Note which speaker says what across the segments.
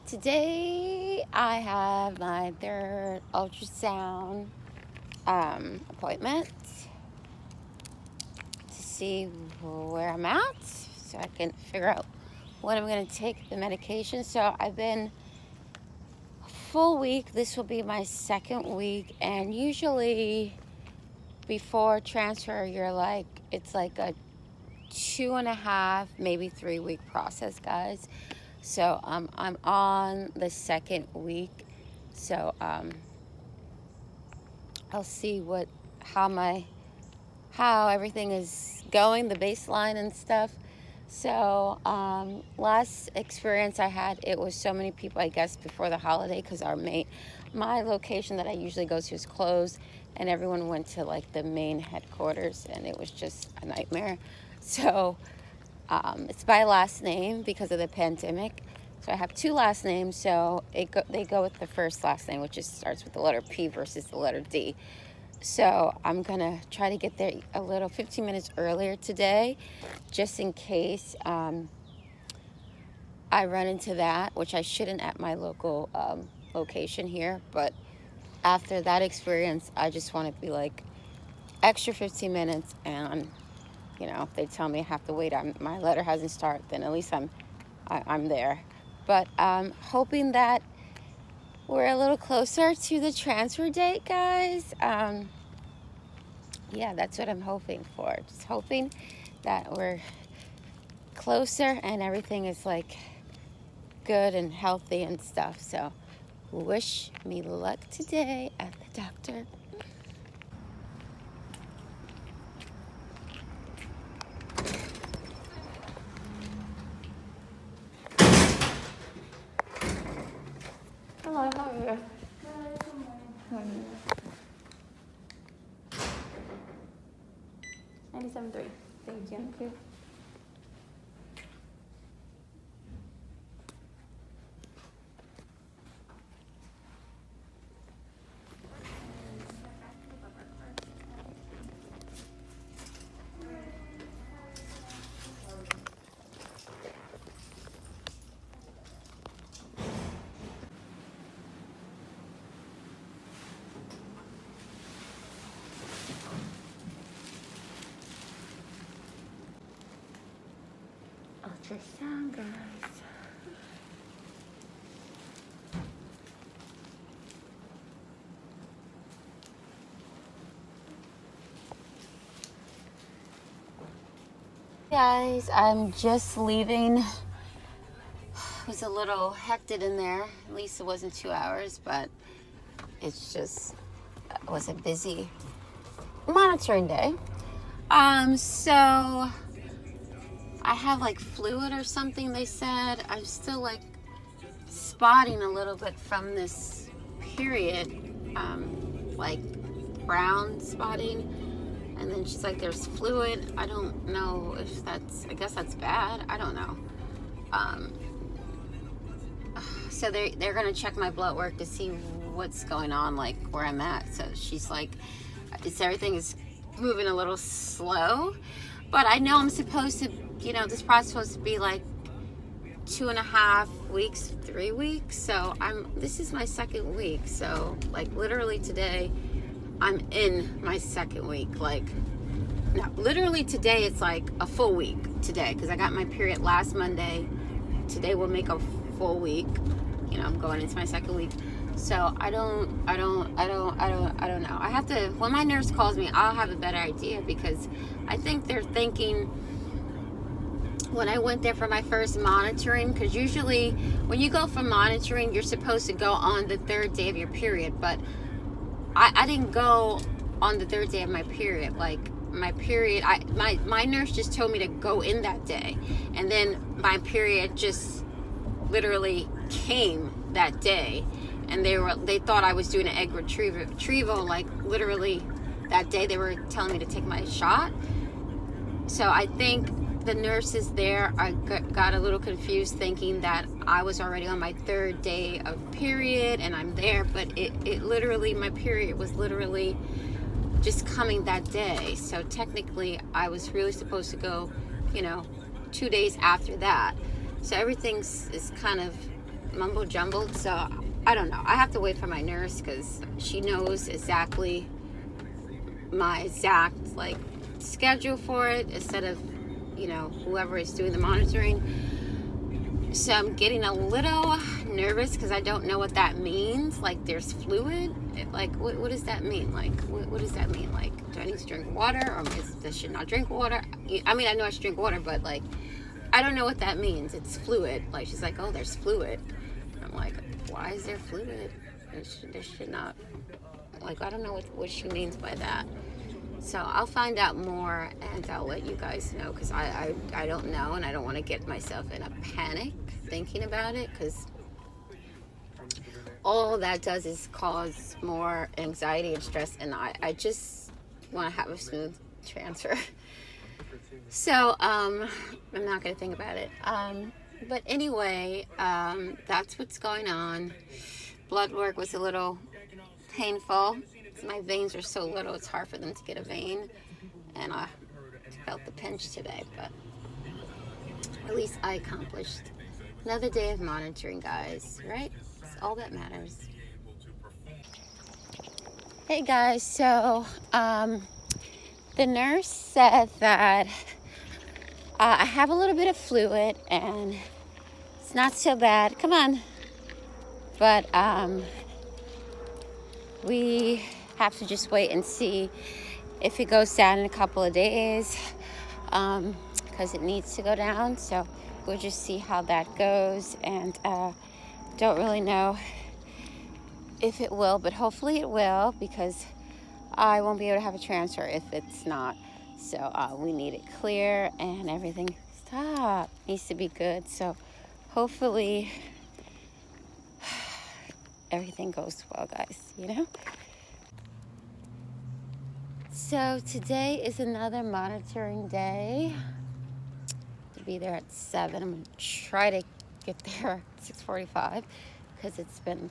Speaker 1: Today I have my third ultrasound appointment to see where I'm at so I can figure out when I'm going to take the medication. So I've been a full week. This will be my second week, and usually before transfer it's like a 2.5, maybe 3 week process, guys. So I'm on the second week. So I'll see how everything is going, the baseline and stuff. So last experience I had, it was so many people, I guess, before the holiday, because my location that I usually go to is closed, and everyone went to like the main headquarters, and it was just a nightmare. So it's by last name because of the pandemic. So I have two last names, so they go with the first last name, which starts with the letter P versus the letter D. So I'm gonna try to get there a little 15 minutes earlier today, just in case I run into that, which I shouldn't at my local location here. But after that experience, I just want to be like extra 15 minutes, and if they tell me I have to wait, my letter hasn't started, then at least I'm there. But hoping that we're a little closer to the transfer date, guys. Yeah, that's what I'm hoping for. Just hoping that we're closer and everything is like good and healthy and stuff. So wish me luck today at the doctor. Hello, how are you? Good. 97.3. Thank you. Thank you. Ultrasound, guys. Guys, I'm just leaving. It was a little hectic in there. At least it wasn't 2 hours, but it was a busy monitoring day. So I have like fluid or something, they said. I'm still like spotting a little bit from this period, like brown spotting. And then she's like, there's fluid. I don't know if I guess that's bad. I don't know. So they're going to check my blood work to see what's going on, like where I'm at. So she's like, everything is moving a little slow. But I know I'm supposed to, this process is supposed to be like 2.5 weeks, 3 weeks. So this is my second week. So like literally today, I'm in my second week. Like, no, literally today it's like a full week today, because I got my period last Monday. Today will make a full week. I'm going into my second week. So I don't know. I have to, when my nurse calls me, I'll have a better idea, because I think they're thinking, when I went there for my first monitoring, because usually when you go for monitoring, you're supposed to go on the third day of your period, but I didn't go on the third day of my period. Like my period, my nurse just told me to go in that day, and then my period just literally came that day, and they thought I was doing an egg retrieval. Like literally that day they were telling me to take my shot. So I think the nurses there got a little confused, thinking that I was already on my third day of period and I'm there, but it literally, my period was literally just coming that day. So technically I was really supposed to go, 2 days after that. So everything is kind of mumbo jumbled, so I don't know. I have to wait for my nurse because she knows exactly my exact like schedule for it instead of, you know, whoever is doing the monitoring. So I'm getting a little nervous because I don't know what that means. Like, there's fluid. Like, what does that mean? Like, what does that mean? Like, do I need to drink water, or I should not drink water? I mean, I know I should drink water, but like, I don't know what that means. It's fluid. Like, she's like, oh, there's fluid. And I'm like, why is there fluid? There should not. Like, I don't know what she means by that. So I'll find out more and I'll let you guys know, because I don't know, and I don't want to get myself in a panic thinking about it, because all that does is cause more anxiety and stress, and I just want to have a smooth transfer. So I'm not going to think about it. But anyway, that's what's going on. Blood work was a little painful. My veins are so little, it's hard for them to get a vein, and I felt the pinch today, but at least I accomplished another day of monitoring, guys, right? It's all that matters. Hey guys, so the nurse said that I have a little bit of fluid and it's not so bad. Come on. But we have to just wait and see if it goes down in a couple of days, because it needs to go down. So we'll just see how that goes, and don't really know if it will, but hopefully it will, because I won't be able to have a transfer if it's not. So we need it clear, and everything needs to be good. So hopefully everything goes well, guys, you know? So today is another monitoring day. To be there at 7. I'm going to try to get there at 6:45, because it's been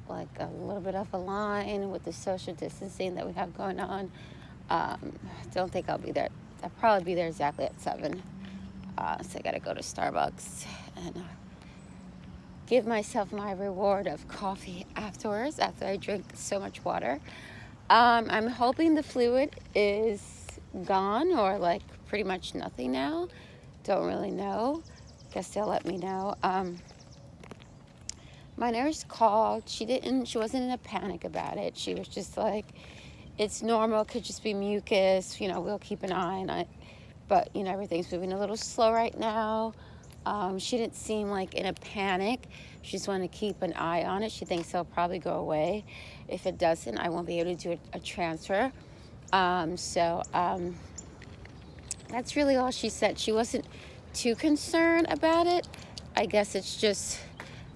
Speaker 1: like a little bit of a line with the social distancing that we have going on. Don't think I'll be there. I'll probably be there exactly at 7. So I got to go to Starbucks and give myself my reward of coffee afterwards, after I drink so much water. I'm hoping the fluid is gone, or like pretty much nothing now. Don't really know. Guess they'll let me know. My nurse called. She wasn't in a panic about it. She was just like, it's normal, could just be mucus, you know, we'll keep an eye on it. But, you know, everything's moving a little slow right now. She didn't seem like in a panic. She just wanted to keep an eye on it. She thinks it'll probably go away. If it doesn't, I won't be able to do a transfer. So that's really all she said. She wasn't too concerned about it. I guess it's just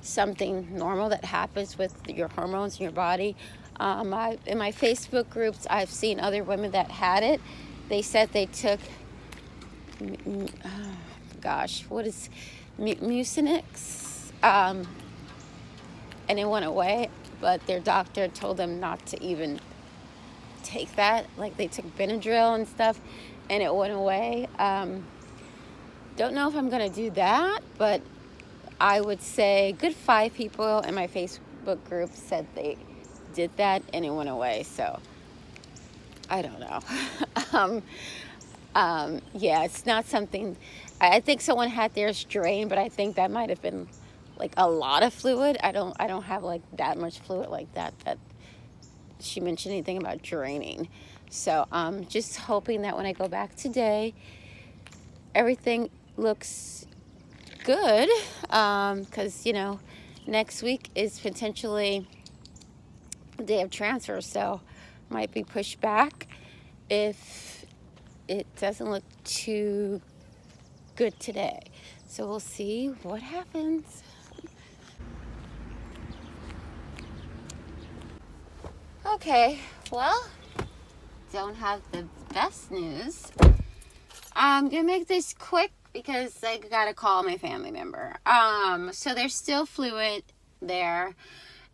Speaker 1: something normal that happens with your hormones in your body. In my Facebook groups, I've seen other women that had it. They said they took, what is Mucinex, and it went away, but their doctor told them not to even take that. Like, they took Benadryl and stuff, and it went away. Don't know if I'm gonna do that, but I would say good 5 people in my Facebook group said they did that and it went away. So I don't know. Yeah, it's not something. I think someone had theirs drained, but I think that might have been like a lot of fluid. I don't have like that much fluid like that she mentioned anything about draining. So I'm just hoping that when I go back today, everything looks good, because, you know, next week is potentially a day of transfer, so might be pushed back if it doesn't look too good today. So we'll see what happens. Okay, well, don't have the best news. I'm gonna make this quick because I gotta call my family member. So there's still fluid there,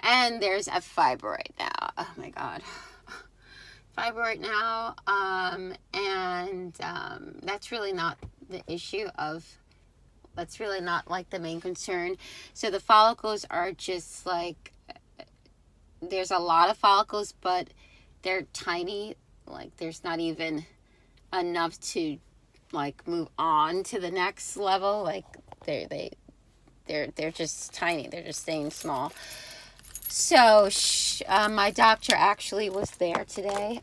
Speaker 1: and there's a fibroid now. Oh my god, fibroid now. And that's really not the issue of that's really not like the main concern. So the follicles are just like, there's a lot of follicles, but they're tiny. Like there's not even enough to like move on to the next level. Like they're just tiny. They're just staying small. So my doctor actually was there today.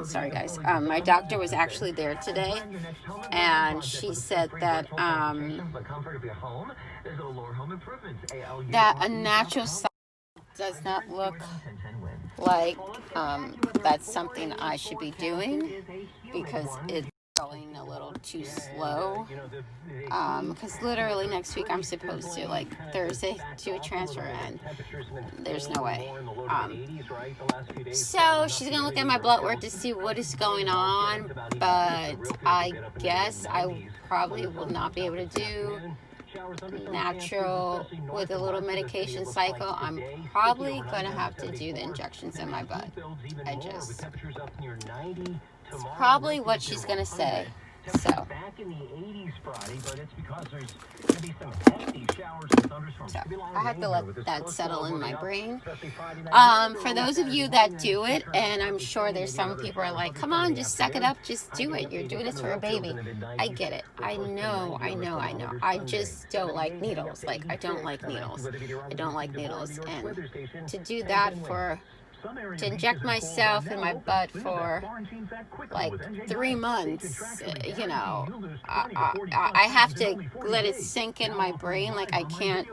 Speaker 1: Sorry guys. My doctor was actually there today, and she said that that a natural cycle does not look like that's something I should be doing, because it's going a little too slow. Because literally next week I'm supposed to, like Thursday, do a transfer, and there's no way. So she's gonna look at my blood work to see what is going on, but I guess I probably will not be able to do natural with a little medication cycle. I'm probably going to have to do the injections in my butt. It's probably what she's going to say. So I have to let that settle in my brain. For those of you that do it, and I'm sure there's some people are like, come on, just suck it up, just do it. You're doing this for a baby. I get it. I know. I just don't like needles. Like, I don't like needles. And to do that to inject myself in my butt for like 3 months, you know, I have to let it sink in my brain. Like I can't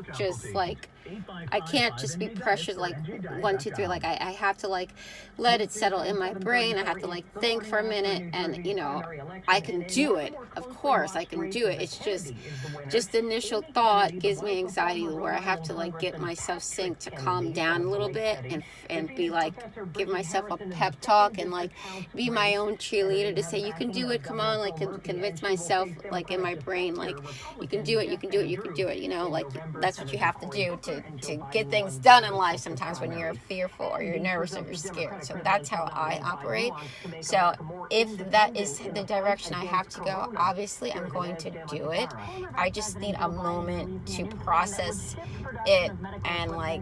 Speaker 1: just be pressured like 1, 2, 3. Like I have to like let it settle in my brain. I have to like think for a minute, and you know, I can do it. Of course I can do it. It's just the initial thought gives me anxiety, where I have to like get myself synced to calm down a little bit, and be like, give myself a pep talk, and like be my own cheerleader to say, you can do it, come on, like convince myself like in my brain, like you can do it, you know, like that's what you have to do to get things done in life sometimes when you're fearful or you're nervous or you're scared. So that's how I operate. So if that is the direction I have to go, obviously I'm going to do it. I just need a moment to process it, and like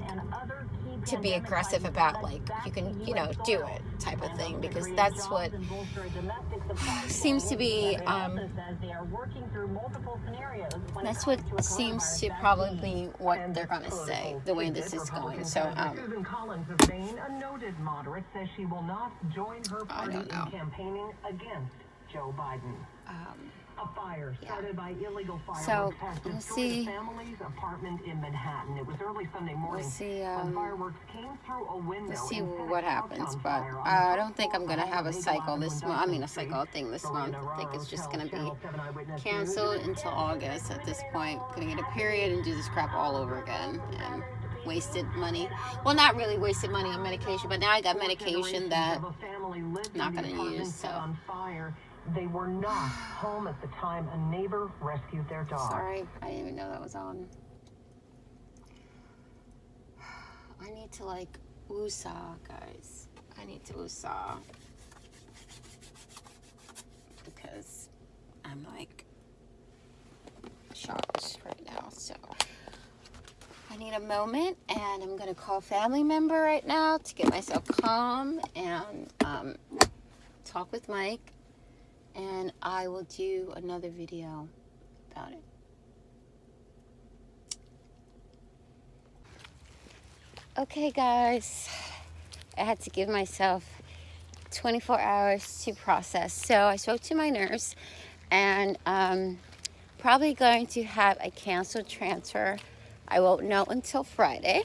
Speaker 1: to be aggressive about like, you can, you know, do it type of thing, because that's what seems to be probably be what they're gonna say, the way this is going. So
Speaker 2: Susan Collins of Maine, a noted moderate, says she will not join her party in campaigning against Joe Biden. A fire started by illegal fireworks has destroyed a family's apartment in Manhattan. It was early Sunday morning when fireworks came through a window.
Speaker 1: We'll see what happens, but I don't think I'm gonna have a cycle this month. I mean, a cycle thing this month. I think it's just gonna be canceled until August at this point. Gonna get a period and do this crap all over again, and wasted money. Well, not really wasted money on medication, but now I got medication that I'm not gonna use. So.
Speaker 2: They were not home at the time a neighbor rescued their dog.
Speaker 1: Sorry, I didn't even know that was on. I need to like woosah, guys. I need to woosah, because I'm like shocked right now. So I need a moment, and I'm gonna call a family member right now to get myself calm and talk with Mike. And I will do another video about it. Okay, guys. I had to give myself 24 hours to process. So I spoke to my nurse, and probably going to have a canceled transfer. I won't know until Friday.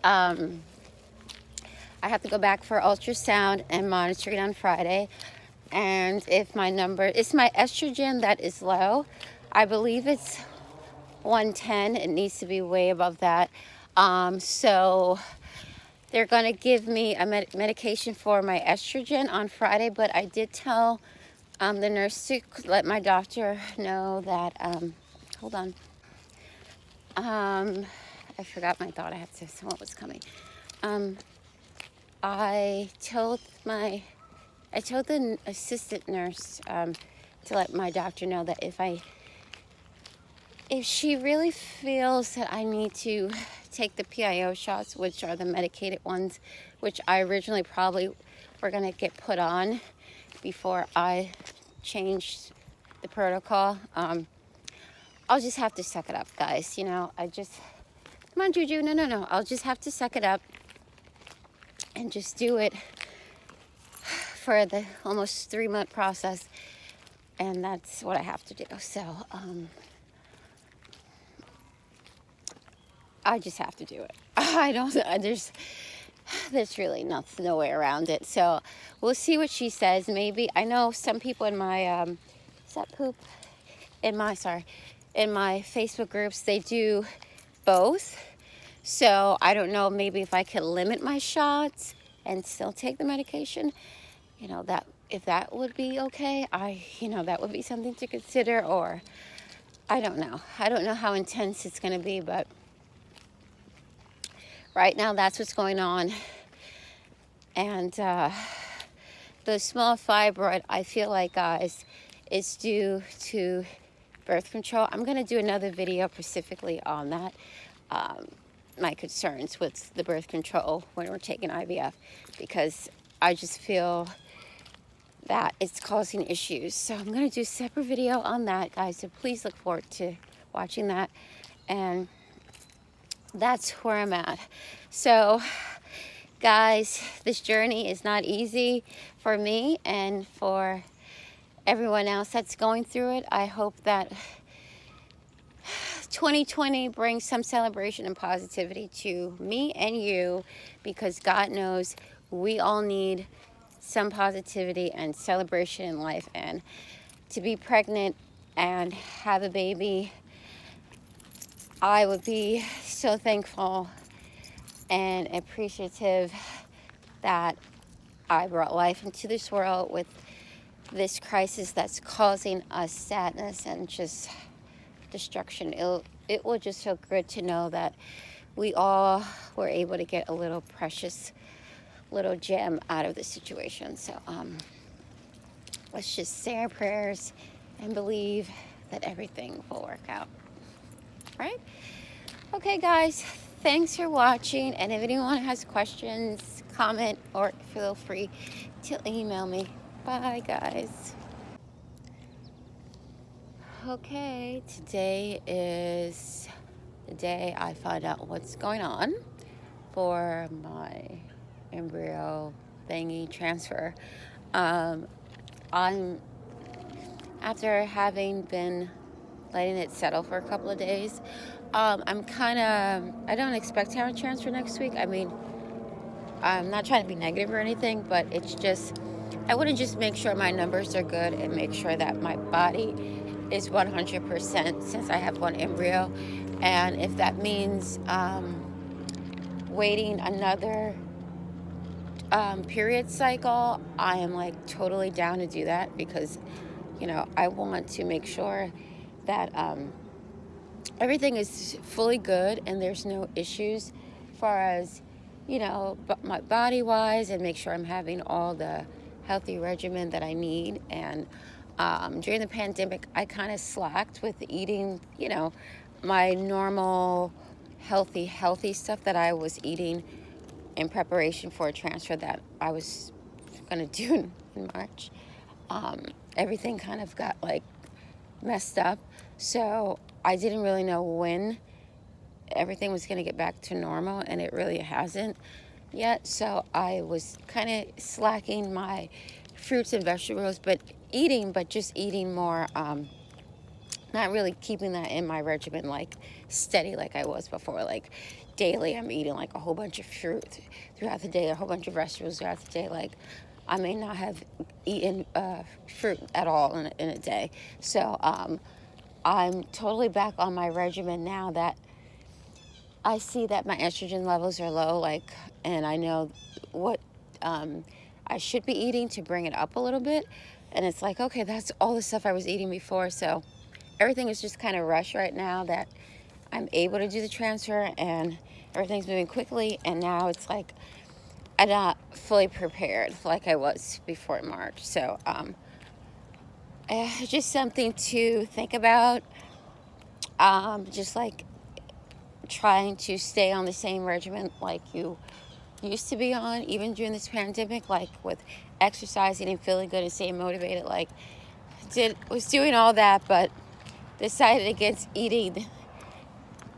Speaker 1: I have to go back for ultrasound and monitor it on Friday. And if it's my estrogen that is low. I believe it's 110. It needs to be way above that. So they're going to give me a medication for my estrogen on Friday. But I did tell the nurse to let my doctor know that, hold on. I forgot my thought. I had to say what was coming. I told the assistant nurse to let my doctor know that if she really feels that I need to take the PIO shots, which are the medicated ones, which I originally probably were going to get put on before I changed the protocol, I'll just have to suck it up, guys. You know, come on, Juju, no. I'll just have to suck it up and just do it for the almost 3-month process. And that's what I have to do. So, I just have to do it. There's really no way around it. So we'll see what she says. Maybe, I know some people in my, is that poop? In my Facebook groups, they do both. So I don't know, maybe if I could limit my shots and still take the medication, you know, that if that would be okay, that would be something to consider. Or I don't know how intense it's going to be, but right now that's what's going on. And the small fibroid, I feel like, guys, is due to birth control. I'm going to do another video specifically on that, my concerns with the birth control when we're taking IVF, because I just feel that it's causing issues. So I'm going to do a separate video on that, guys, so please look forward to watching that. And that's where I'm at. So, guys, this journey is not easy for me and for everyone else that's going through it. I hope that 2020 brings some celebration and positivity to me and you, because God knows we all need some positivity and celebration in life. And to be pregnant and have a baby, I would be so thankful and appreciative that I brought life into this world with this crisis that's causing us sadness and just destruction. It will just feel good to know that we all were able to get a little precious little gem out of the situation. So let's just say our prayers and believe that everything will work out. Right? Okay, guys, thanks for watching. And if anyone has questions, comment, or feel free to email me. Bye, guys. Okay, today is the day I find out what's going on for my embryo thingy transfer. After having been letting it settle for a couple of days, I don't expect to have a transfer next week. I mean, I'm not trying to be negative or anything, but it's just, I want to just make sure my numbers are good and make sure that my body is 100% since I have one embryo. And if that means waiting another period cycle, I am like totally down to do that, because, you know, I want to make sure that everything is fully good and there's no issues as far as, you know, but my body wise, and make sure I'm having all the healthy regimen that I need. And during the pandemic, I kind of slacked with eating, you know, my normal healthy stuff that I was eating in preparation for a transfer that I was going to do in March. Everything kind of got like messed up. So I didn't really know when everything was going to get back to normal, and it really hasn't yet. So I was kind of slacking my fruits and vegetables, but just eating more, not really keeping that in my regimen like steady like I was before. Like daily I'm eating like a whole bunch of fruit throughout the day, a whole bunch of vegetables throughout the day. Like I may not have eaten fruit at all in a day. So I'm totally back on my regimen now that I see that my estrogen levels are low, and I know what I should be eating to bring it up a little bit. And it's like, okay, that's all the stuff I was eating before. So everything is just kind of rushed right now that I'm able to do the transfer, and everything's moving quickly. And now it's like I'm not fully prepared like I was before March. So just something to think about. Just like trying to stay on the same regimen like you used to be on, even during this pandemic, like with exercising and feeling good and staying motivated. Like, was doing all that, but decided against eating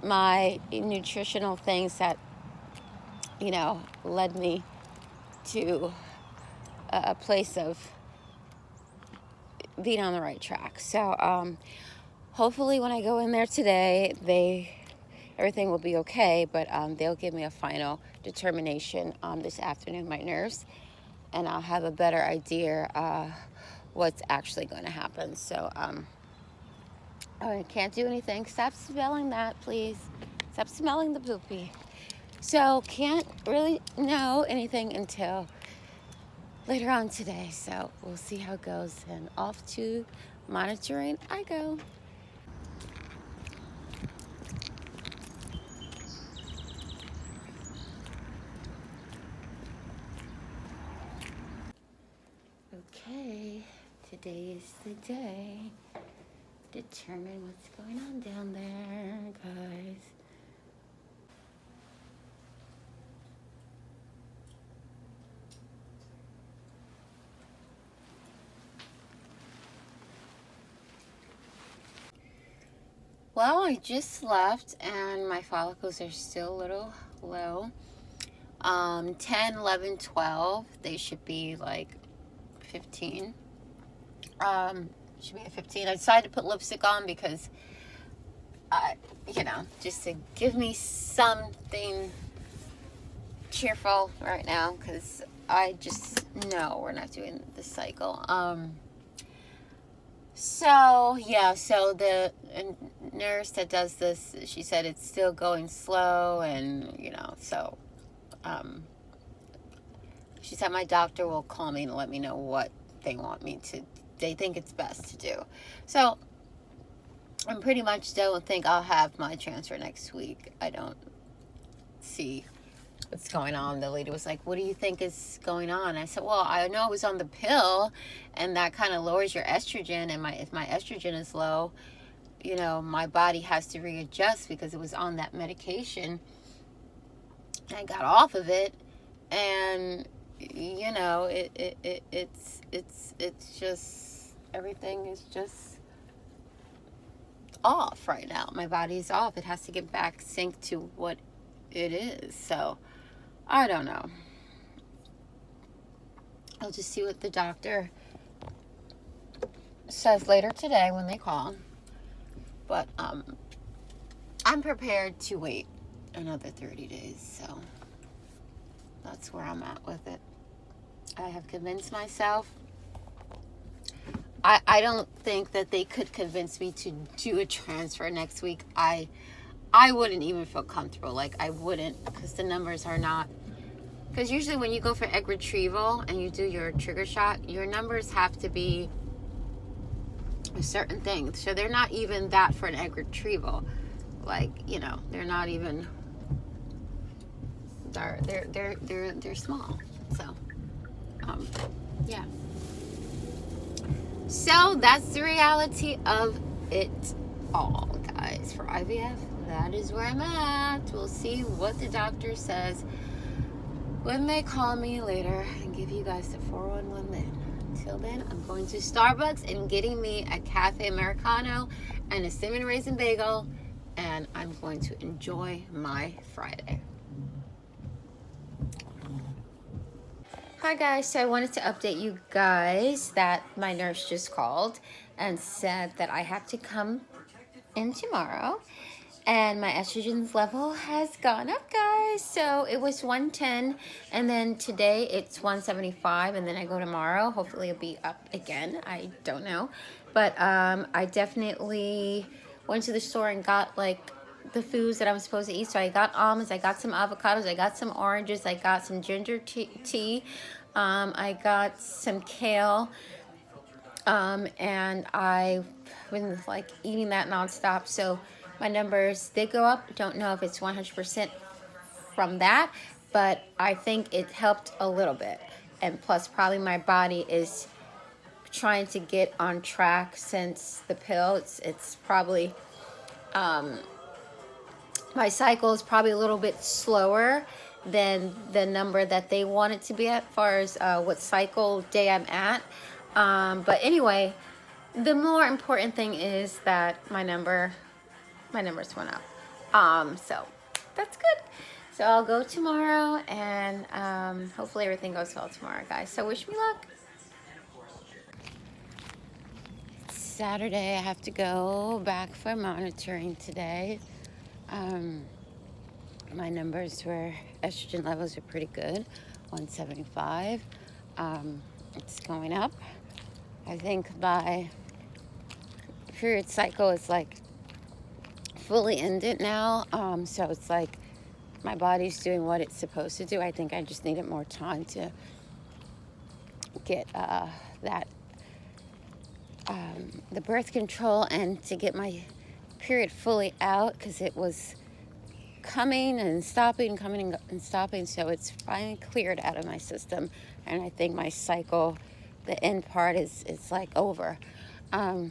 Speaker 1: my nutritional things that, you know, led me to a place of being on the right track. So hopefully when I go in there today, everything will be okay, but they'll give me a final determination this afternoon, my nurse, and I'll have a better idea what's actually going to happen. So I can't do anything. Stop smelling that, please. Stop smelling the poopy. So can't really know anything until later on today. So we'll see how it goes, and off to monitoring I go. Okay, today is the day. Determine what's going on down there, guys. Well, I just left and my follicles are still a little low. 10, 11, 12, they should be like 15. Should be at 15. I decided to put lipstick on because you know, just to give me something cheerful right now, because I just know we're not doing this cycle. So yeah, so the nurse that does this, she said it's still going slow, and you know, so she said my doctor will call me and let me know what they think it's best to do. So I pretty much don't think I'll have my transfer next week. I don't see what's going on. The lady was like, what do you think is going on? I said, well, I know I was on the pill, and that kind of lowers your estrogen, and if my estrogen is low, you know, my body has to readjust because it was on that medication. I got off of it, and you know, it's just, everything is just off right now. My body's off. It has to get back synced to what it is. So I don't know. I'll just see what the doctor says later today when they call. But I'm prepared to wait another 30 days. So that's where I'm at with it. I have convinced myself. I don't think that they could convince me to do a transfer next week. I wouldn't even feel comfortable. Like, I wouldn't, because the numbers are not. Because usually when you go for egg retrieval and you do your trigger shot, your numbers have to be a certain thing. So they're not even that for an egg retrieval. Like, you know, they're not even. They're small. So, yeah. So that's the reality of it all, guys. For IVF, that is where I'm at. We'll see what the doctor says when they call me later and give you guys the 411 then. Until then, I'm going to Starbucks and getting me a cafe Americano and a cinnamon raisin bagel, and I'm going to enjoy my Friday. Hi guys, so I wanted to update you guys that my nurse just called and said that I have to come in tomorrow, and my estrogen level has gone up, guys. So it was 110, and then today it's 175, and then I go tomorrow. Hopefully it'll be up again. I don't know, but I definitely went to the store and got like the foods that I'm supposed to eat. So I got almonds, I got some avocados, I got some oranges, I got some ginger tea, I got some kale, and I've been like eating that nonstop. So my numbers did go up. Don't know if it's 100% from that, but I think it helped a little bit. And plus, probably my body is trying to get on track since the pill. It's probably, my cycle is probably a little bit slower than the number that they want it to be at, as far as what cycle day I'm at. But anyway, the more important thing is that my numbers went up. So that's good. So I'll go tomorrow, and hopefully everything goes well tomorrow, guys. So wish me luck. It's Saturday. I have to go back for monitoring today. My numbers were, estrogen levels are pretty good, 175. It's going up. I think my period cycle is like fully ended now. So it's like my body's doing what it's supposed to do. I think I just needed more time to get the birth control and to get my period fully out, because it was coming and stopping, coming and stopping. So it's finally cleared out of my system, and I think my cycle, the end part is like over. So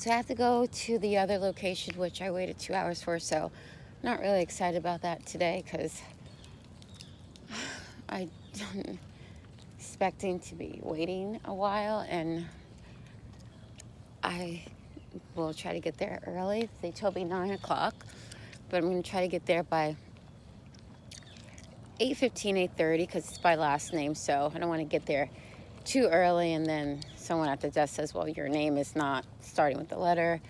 Speaker 1: I have to go to the other location, which I waited 2 hours for. So I'm not really excited about that today, because I'm expecting to be waiting a while, and I will try to get there early. They told me 9 o'clock, but I'm going to try to get there by 8:15, 8:30, because it's by last name. So I don't want to get there too early, and then someone at the desk says, well, your name is not starting with the letter.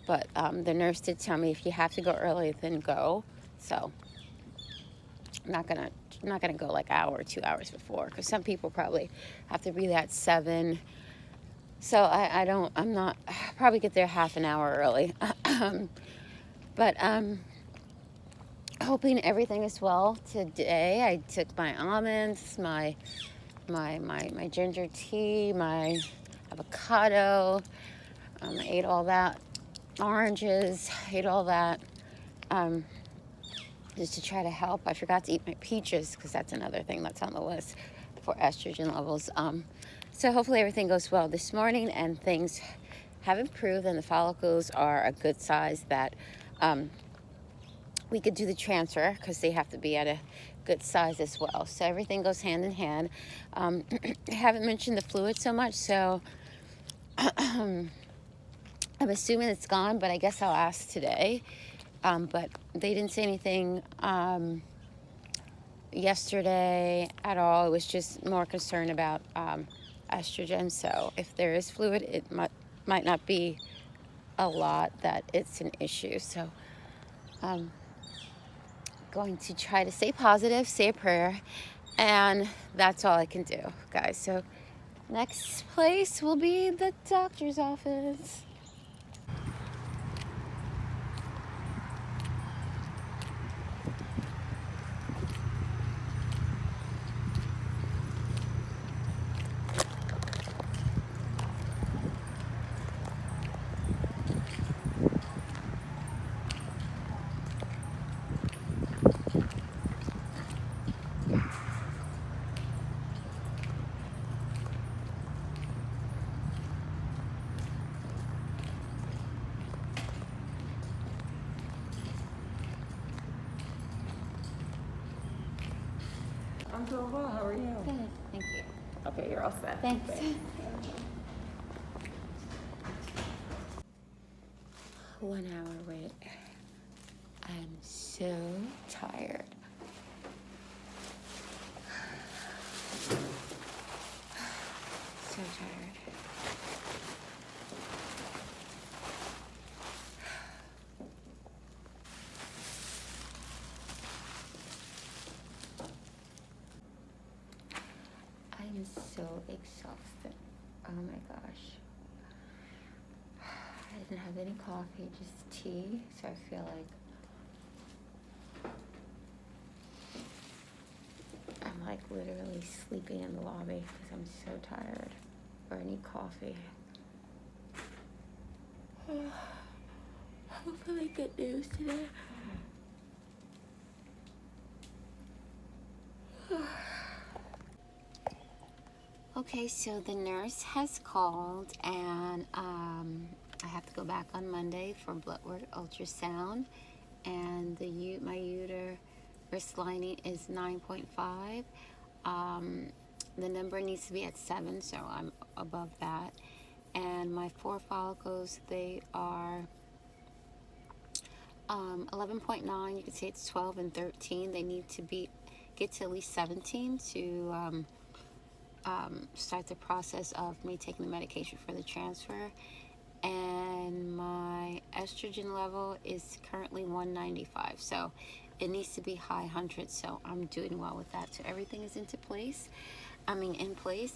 Speaker 1: But the nurse did tell me if you have to go early, then go. So I'm not gonna go like an hour or 2 hours before, because some people probably have to be there at 7. So I'm not, probably get there half an hour early. But hoping everything is well today. I took my almonds, my ginger tea, my avocado. I ate all that. Oranges, ate all that. Just to try to help. I forgot to eat my peaches, because that's another thing that's on the list for estrogen levels. So hopefully everything goes well this morning, and things have improved, and the follicles are a good size that we could do the transfer, because they have to be at a good size as well. So everything goes hand in hand. I haven't mentioned the fluid so much, so I'm assuming it's gone, but I guess I'll ask today. But they didn't say anything yesterday at all. It was just more concern about estrogen. So if there is fluid, it might not be a lot that it's an issue. So going to try to stay positive, say a prayer, and that's all I can do, guys. So next place will be the doctor's office.
Speaker 3: I'm doing well. How are you?
Speaker 1: Good, thank you.
Speaker 3: Okay, you're all set.
Speaker 1: Thanks.
Speaker 3: Okay.
Speaker 1: 1 hour wait. I'm so tired. So tired. I'm so exhausted. Oh my gosh. I didn't have any coffee, just tea, so I feel like I'm like literally sleeping in the lobby because I'm so tired. Or I need coffee. Hopefully good news today. Okay, so the nurse has called, and I have to go back on Monday for blood work ultrasound, and my uterus lining is 9.5. The number needs to be at 7, so I'm above that. And my 4 follicles, they are 11.9. You can say it's 12 and 13. They need to get to at least 17 to start the process of me taking the medication for the transfer. And my estrogen level is currently 195, so it needs to be high hundreds, so I'm doing well with that. So everything is in place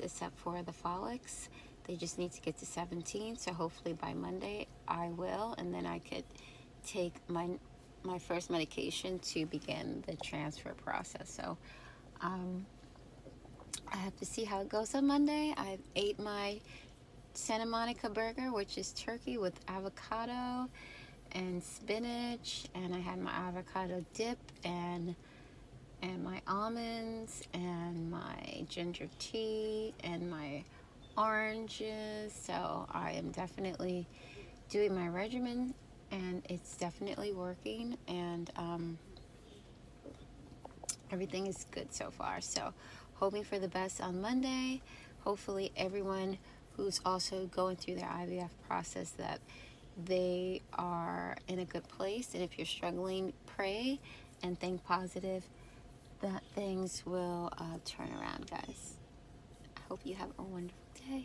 Speaker 1: except for the follics. They just need to get to 17, so hopefully by Monday I will, and then I could take my first medication to begin the transfer process. So I have to see how it goes on Monday. I ate my Santa Monica burger, which is turkey with avocado and spinach, and I had my avocado dip and my almonds and my ginger tea and my oranges. So I am definitely doing my regimen, and it's definitely working, and everything is good so far. So hoping for the best on Monday. Hopefully everyone who's also going through their IVF process, that they are in a good place. And if you're struggling, pray and think positive that things will turn around, guys. I hope you have a wonderful day.